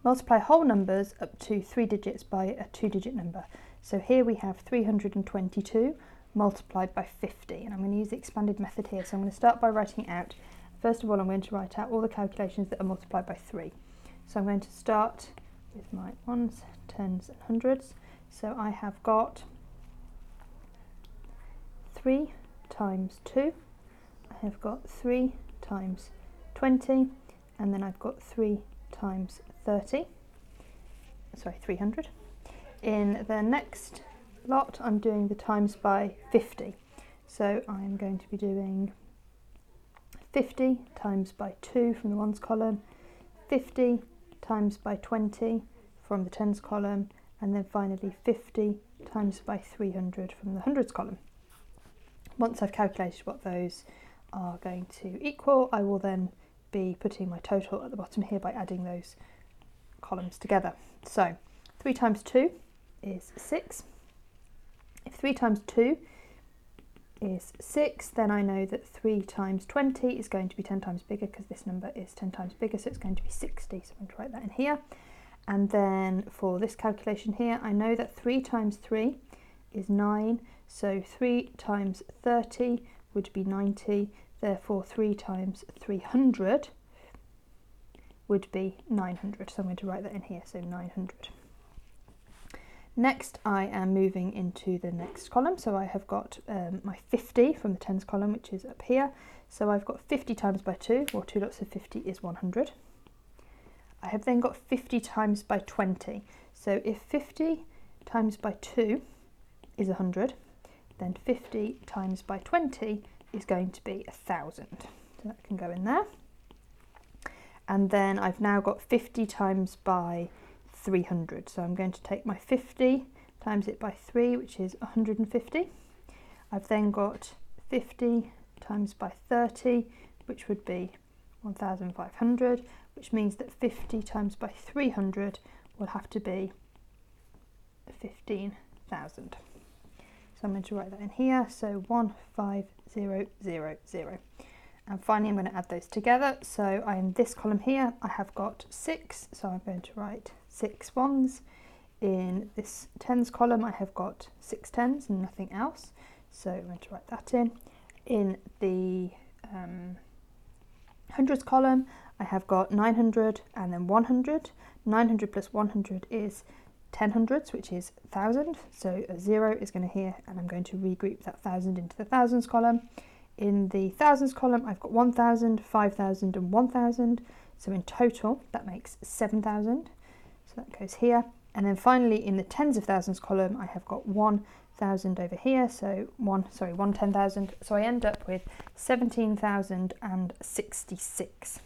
multiply whole numbers up to 3 digits by a 2-digit number. So here we have 322 multiplied by 50, and I'm going to use the expanded method here. So I'm going to start by writing it out. First of all, I'm going to write out all the calculations that are multiplied by 3. So I'm going to start with my ones, tens and hundreds. So I have got 3 times 2, I have got 3 times 20, and then I've got 3 times 300. In the next lot, I'm doing the times by 50. So I'm going to be doing 50 times by 2 from the ones column, 50 times by 20 from the tens column, and then finally 50 times by 300 from the hundreds column. Once I've calculated what those are going to equal, I will then be putting my total at the bottom here by adding those columns together. So 3 times 2 is 6. If 3 times 2 is 6, then I know that 3 times 20 is going to be 10 times bigger, because this number is 10 times bigger, so it's going to be 60. So I'm going to write that in here. And then for this calculation here, I know that 3 times 3 is 9, so 3 times 30 would be 90, therefore 3 times 300 would be 900. So I'm going to write that in here, so 900. Next, I am moving into the next column, so I have got my 50 from the tens column, which is up here. So I've got 50 times by 2, or 2 lots of 50 is 100. I have then got 50 times by 20. So if 50 times by 2 is 100, then 50 times by 20 is going to be 1,000. So that can go in there. And then I've now got 50 times by 300. So I'm going to take my 50 times it by 3, which is 150. I've then got 50 times by 30, which would be 1,500, which means that 50 times by 300 will have to be 15,000. So I'm going to write that in here, so 15000. And finally I'm going to add those together. So in this column here I have got 6, so I'm going to write 6 ones. In this tens column I have got 6 tens and nothing else, so I'm going to write that in. In the hundreds column I have got 900 and then 100. 900 plus 100 is 10 hundreds, which is 1,000, so a 0 is going to here, and I'm going to regroup that 1,000 into the thousands column. In the thousands column I've got 1,000, 5,000 and 1,000, so in total that makes 7,000, so that goes here. And then finally in the tens of thousands column I have got 1,000 over here, so one 10,000, so I end up with 17,066.